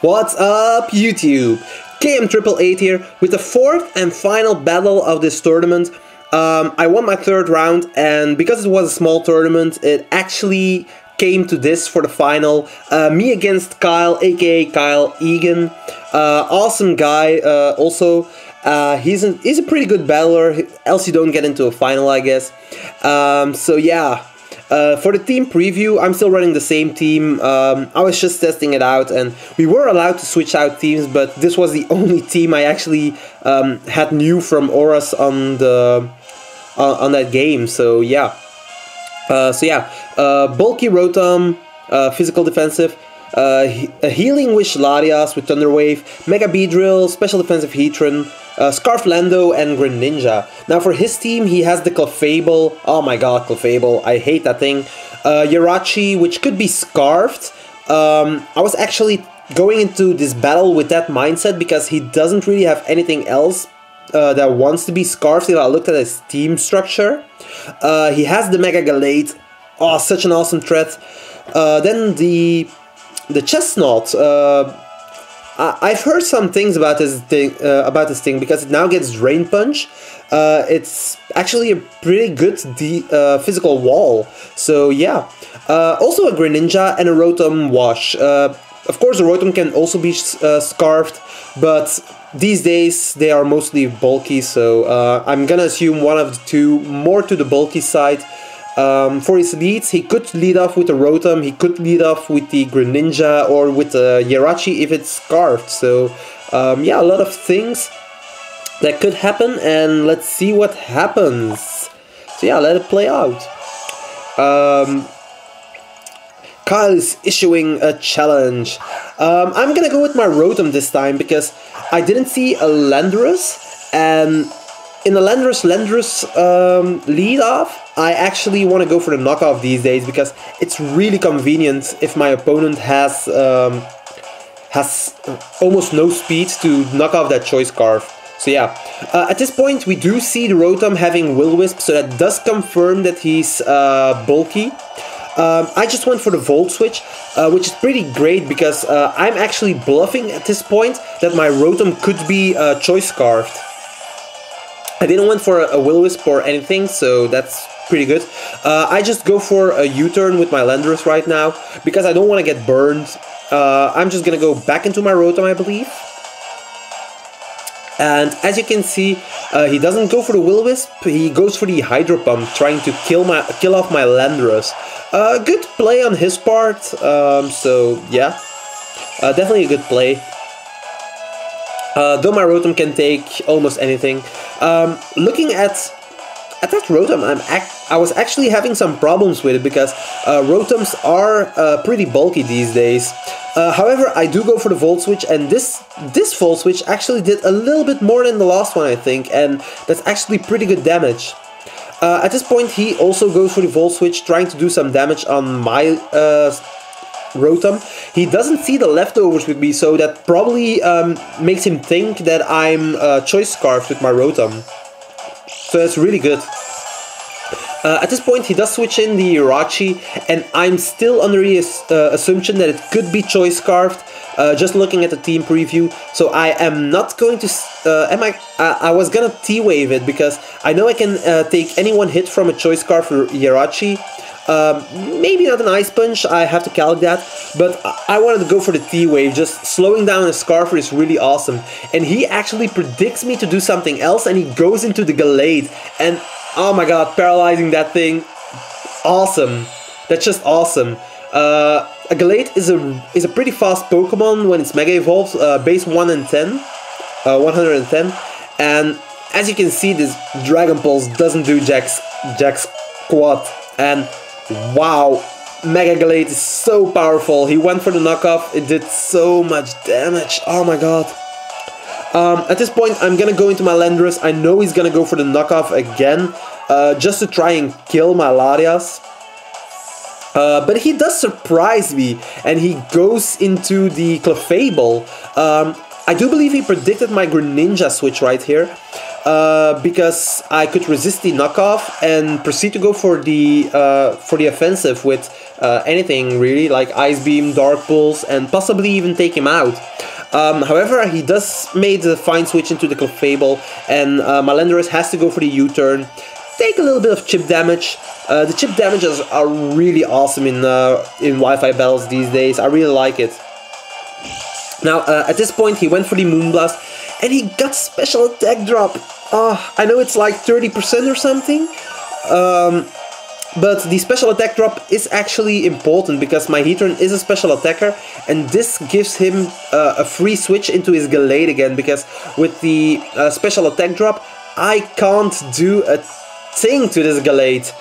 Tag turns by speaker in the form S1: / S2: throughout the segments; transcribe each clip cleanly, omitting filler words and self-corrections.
S1: What's up, YouTube? KM888 here with the fourth and final battle of this tournament. I won my third round, and because it was a small tournament, it actually came to this for the final. Me against Kyle, aka Kyle Egan. Awesome guy, also. He's a pretty good battler, else you don't get into a final, I guess. So yeah. For the team preview, I'm still running the same team. I was just testing it out, and we were allowed to switch out teams, but this was the only team I actually had new from Auras on that game. So yeah, bulky Rotom, physical defensive, a healing Wish Latias with Thunder Wave, Mega Beedrill, special defensive Heatran, Scarflando, and Greninja. Now for his team, he has the Clefable. Oh my god, Clefable, I hate that thing. Jirachi, which could be Scarfed. I was actually going into this battle with that mindset because he doesn't really have anything else that wants to be Scarfed if I looked at his team structure. He has the Mega Gallade. Oh, such an awesome threat. Then the Chestnut. I've heard some things about this thing because it now gets Drain Punch. It's actually a pretty good physical wall. So yeah. Also a Greninja and a Rotom Wash. Of course, the Rotom can also be Scarfed, but these days they are mostly bulky. So I'm gonna assume one of the two, more to the bulky side. For his leads, he could lead off with the Rotom, he could lead off with the Greninja or with the Jirachi if it's Scarfed. So yeah, a lot of things that could happen, and let's see what happens. So yeah, let it play out. Kyle is issuing a challenge. I'm gonna go with my Rotom this time because I didn't see a Landorus, and in the Landorus lead off, I actually want to go for the knockoff these days because it's really convenient if my opponent has almost no speed to knock off that Choice Scarf. So yeah, at this point we do see the Rotom having Will-Wisp, so that does confirm that he's bulky. I just went for the Volt Switch, which is pretty great because I'm actually bluffing at this point that my Rotom could be Choice Scarfed. I didn't went for a Will-Wisp or anything, so that's pretty good. I just go for a U-turn with my Landorus right now, because I don't want to get burned. I'm just gonna go back into my Rotom, I believe. And as you can see, he doesn't go for the Will-Wisp, he goes for the Hydro Pump, trying to kill off my Landorus. Good play on his part, so yeah, definitely a good play. Though my Rotom can take almost anything. Looking at that Rotom, I was actually having some problems with it because Rotoms are pretty bulky these days. However, I do go for the Volt Switch, and this Volt Switch actually did a little bit more than the last one, I think, and that's actually pretty good damage. At this point, he also goes for the Volt Switch, trying to do some damage on my Rotom. He doesn't see the leftovers with me, so that probably makes him think that I'm Choice Scarfed with my Rotom. So that's really good. At this point he does switch in the Jirachi, and I'm still under the assumption that it could be Choice Scarfed, just looking at the team preview. So I am not going to... I was gonna T-Wave it, because I know I can take any one hit from a Choice Scarf for Jirachi. Maybe not an Ice Punch, I have to calc that, but I wanted to go for the T-Wave. Just slowing down a Scarfer is really awesome. And he actually predicts me to do something else, and he goes into the Gallade. And oh my god, paralyzing that thing, awesome. That's just awesome. A Gallade is a pretty fast Pokemon when it's Mega Evolved, base 110, and as you can see, this Dragon Pulse doesn't do jack squat. And wow, Mega Gallade is so powerful. He went for the knockoff, it did so much damage, oh my god. At this point I'm gonna go into my Landorus. I know he's gonna go for the knockoff again, just to try and kill my Latias. But he does surprise me, and he goes into the Clefable. I do believe he predicted my Greninja switch right here, because I could resist the knockoff and proceed to go for the offensive with anything really, like Ice Beam, Dark Pulse, and possibly even take him out. However, he does made the fine switch into the Clefable, and my Landorus has to go for the U-turn. Take a little bit of chip damage. The chip damages are really awesome in Wi-Fi battles these days. I really like it. Now, at this point, he went for the Moonblast, and he got special attack drop. I know it's like 30% or something, but the special attack drop is actually important because my Heatran is a special attacker, and this gives him a free switch into his Gallade again, because with the special attack drop, I can't do a thing to this Gallade.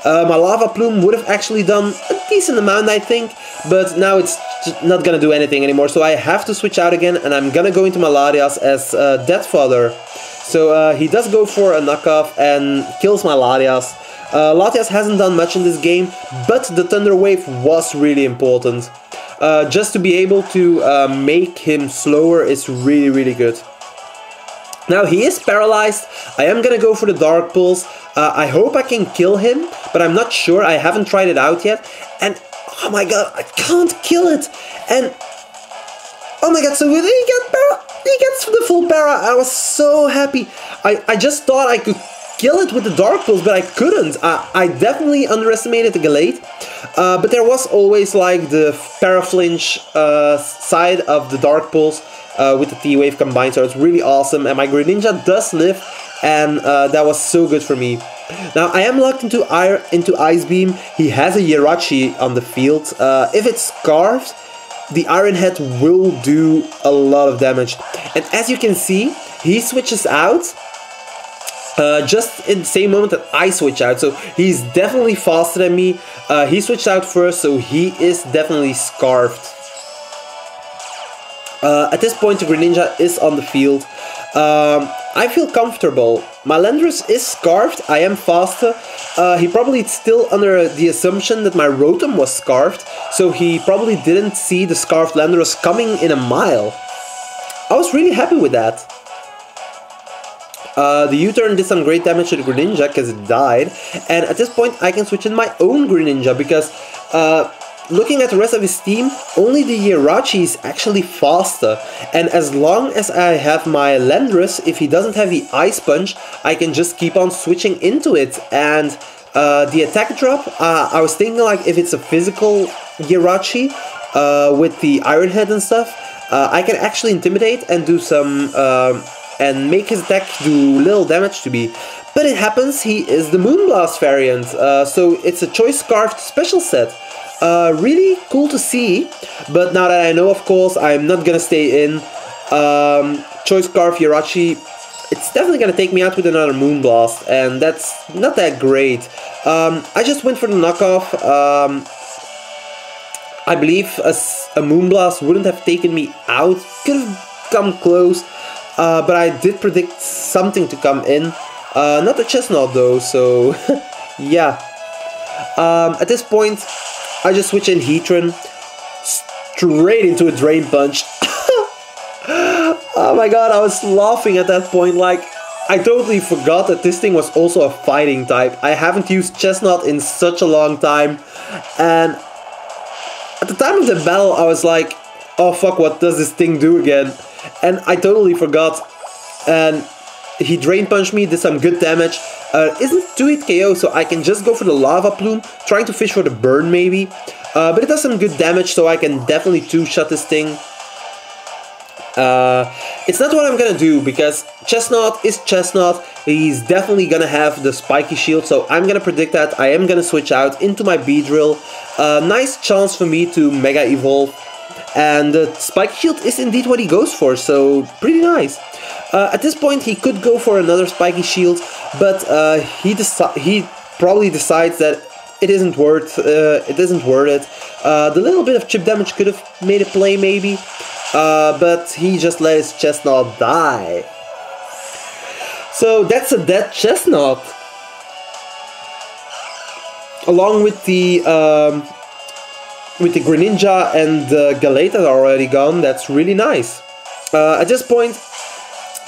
S1: My Lava Plume would have actually done a decent amount, I think, but now it's not gonna do anything anymore, so I have to switch out again, and I'm gonna go into my Latias as Death Fodder. So he does go for a knockoff and kills my Latias. Latias hasn't done much in this game, but the Thunder Wave was really important. Just to be able to make him slower is really, really good. Now he is paralyzed. I am gonna go for the Dark Pulse. I hope I can kill him, but I'm not sure. I haven't tried it out yet. And oh my god, I can't kill it. And oh my god, so he gets the full para. I was so happy. I just thought I could kill it with the Dark Pulse, but I couldn't. I definitely underestimated the Gallade. But there was always like the Paraflinch side of the Dark Pulse with the T-Wave combined, so it's really awesome. And my Greninja does live, and that was so good for me. Now I am locked into Ice Beam. He has a Jirachi on the field. If it's Scarfed, the Iron Head will do a lot of damage. And as you can see, he switches out just in the same moment that I switch out. So he's definitely faster than me. He switched out first, so he is definitely Scarfed. At this point, the Greninja is on the field. I feel comfortable. My Landorus is Scarfed. I am faster. He probably still under the assumption that my Rotom was Scarfed, so he probably didn't see the Scarfed Landorus coming in a mile. I was really happy with that. The U-turn did some great damage to the Greninja because it died, and at this point I can switch in my own Greninja because looking at the rest of his team, only the Jirachi is actually faster, and as long as I have my Landorus, if he doesn't have the Ice Punch, I can just keep on switching into it. And the attack drop, I was thinking like if it's a physical Jirachi with the Iron Head and stuff, I can actually intimidate and do some and make his attack do little damage to me. But it happens he is the Moonblast variant, so it's a Choice Scarf special set. Really cool to see, but now that I know, of course, I'm not gonna stay in. Choice Scarf Jirachi, it's definitely gonna take me out with another Moonblast, and that's not that great. I just went for the knockoff. I believe a Moonblast wouldn't have taken me out, could have come close, but I did predict something to come in. Not a Chestnut though, so yeah. At this point, I just switch in Heatran straight into a Drain Punch. Oh my god, I was laughing at that point, like, I totally forgot that this thing was also a fighting type. I haven't used Chestnut in such a long time, and at the time of the battle I was like, oh fuck, what does this thing do again? And I totally forgot, and he Drain Punched me, did some good damage. Isn't 2-hit KO, so I can just go for the Lava Plume, trying to fish for the burn maybe. But it does some good damage, so I can definitely two-shot this thing. It's not what I'm gonna do, because Chestnut is Chestnut. He's definitely gonna have the Spiky Shield, so I'm gonna predict that. I am gonna switch out into my Beedrill. Nice chance for me to Mega Evolve. And the Spiky Shield is indeed what he goes for, so pretty nice. At this point he could go for another Spiky Shield, but he probably decides that it isn't worth it. The little bit of chip damage could have made a play maybe, but he just let his Chestnut die. So that's a dead Chestnut. Along with the Greninja and the Gallade that are already gone, that's really nice. At this point,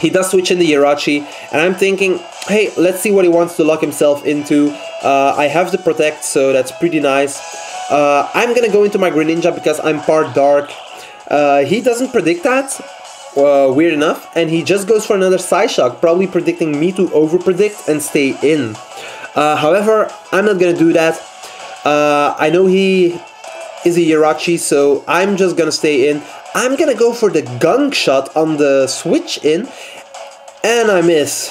S1: he does switch in the Jirachi, and I'm thinking, hey, let's see what he wants to lock himself into. I have the Protect, so that's pretty nice. I'm gonna go into my Greninja because I'm part Dark. He doesn't predict that, weird enough, and he just goes for another Psyshock, probably predicting me to overpredict and stay in. However, I'm not gonna do that. I know he is a Jirachi, so I'm just gonna stay in. I'm gonna go for the gunk shot on the switch in, and I miss.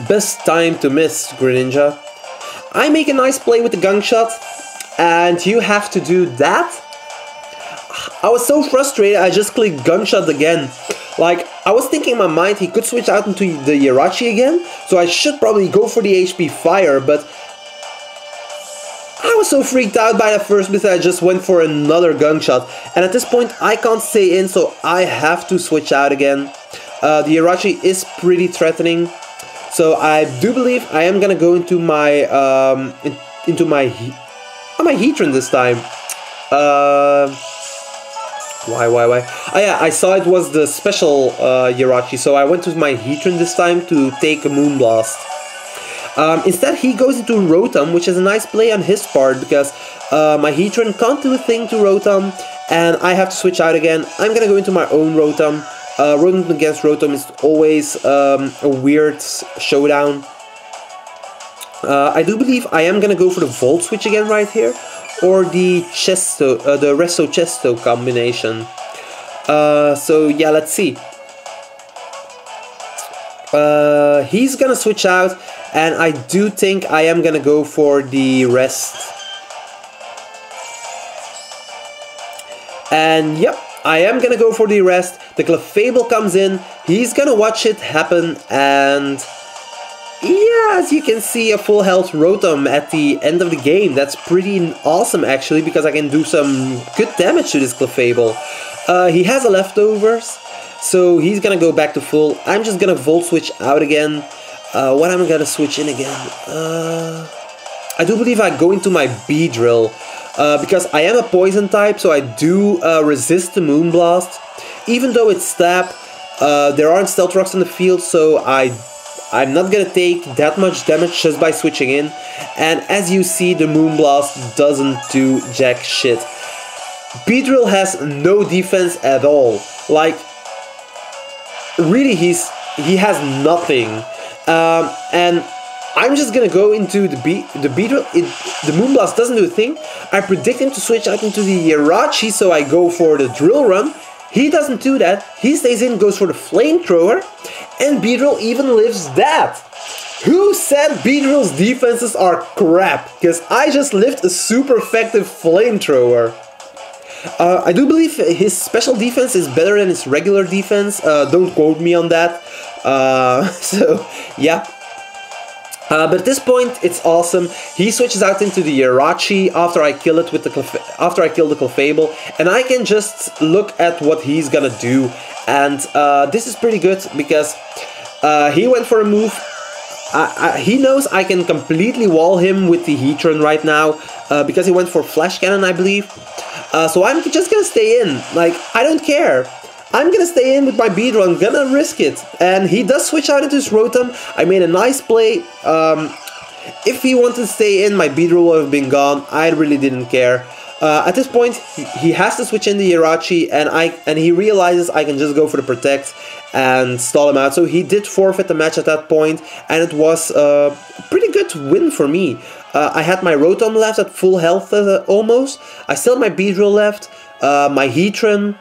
S1: Best time to miss, Greninja. I make a nice play with the gunk shot, and you have to do that. I was so frustrated, I just clicked gunk shot again. Like, I was thinking in my mind he could switch out into the Jirachi again, so I should probably go for the HP Fire, but I was so freaked out by the first miss that I just went for another gunk shot. And at this point I can't stay in, so I have to switch out again. The Jirachi is pretty threatening, so I do believe I am gonna go into my my Heatran this time. Why? Oh yeah, I saw it was the special Jirachi, so I went to my Heatran this time to take a Moonblast. Instead he goes into Rotom, which is a nice play on his part, because my Heatran can't do a thing to Rotom, and I have to switch out again. I'm gonna go into my own Rotom. Rotom against Rotom is always a weird showdown. I do believe I am gonna go for the Volt Switch again right here, or the Resto Chesto combination. So yeah, let's see. He's gonna switch out, and I do think I am gonna go for the rest. And yep, I am gonna go for the rest. The Clefable comes in, he's gonna watch it happen, and yeah, as you can see, a full health Rotom at the end of the game. That's pretty awesome actually, because I can do some good damage to this Clefable. He has a leftovers, so he's gonna go back to full. I'm just gonna Volt Switch out again. What am I gonna switch in again? I do believe I go into my Beedrill, because I am a poison type, so I do resist the Moonblast. Even though it's Stab, there aren't Stealth Rocks in the field, so I'm not gonna take that much damage just by switching in. And as you see, the Moonblast doesn't do jack shit. Beedrill has no defense at all. Like, really, he has nothing. And I'm just gonna go into the Beedrill. The Moonblast doesn't do a thing. I predict him to switch out into the Jirachi, so I go for the Drill Run. He doesn't do that. He stays in, goes for the Flamethrower, and Beedrill even lives that. Who said Beedrill's defenses are crap? Because I just lived a super effective Flamethrower. I do believe his special defense is better than his regular defense. Don't quote me on that. So yeah. But at this point, it's awesome. He switches out into the Jirachi after I kill it with the Clefable, and I can just look at what he's gonna do. And this is pretty good because he went for a move. He knows I can completely wall him with the Heatran right now because he went for Flash Cannon, I believe. So I'm just gonna stay in. Like, I don't care. I'm gonna stay in with my Beedrill, I'm gonna risk it. And he does switch out into his Rotom. I made a nice play. If he wanted to stay in, my Beedrill would have been gone. I really didn't care. At this point, he has to switch in the Jirachi, and he realizes I can just go for the Protect and stall him out. So he did forfeit the match at that point, and it was a pretty good win for me. I had my Rotom left at full health almost. I still had my Beedrill left, my Heatran,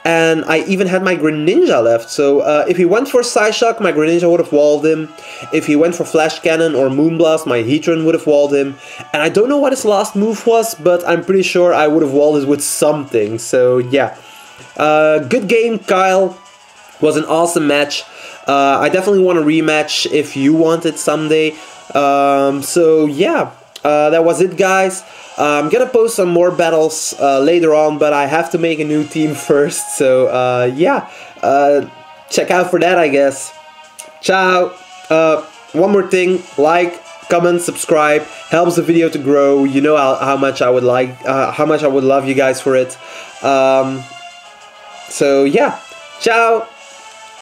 S1: and I even had my Greninja left. So if he went for Psyshock, my Greninja would have walled him. If he went for Flash Cannon or Moonblast, my Heatran would have walled him. And I don't know what his last move was, but I'm pretty sure I would have walled it with something. So yeah, good game, Kyle. Was an awesome match. I definitely want a rematch if you want it someday. So yeah, that was it, guys. I'm gonna post some more battles later on, but I have to make a new team first. So yeah, check out for that, I guess. Ciao. One more thing: like, comment, subscribe. Helps the video to grow. You know how much I would like, how much I would love you guys for it. So yeah, ciao.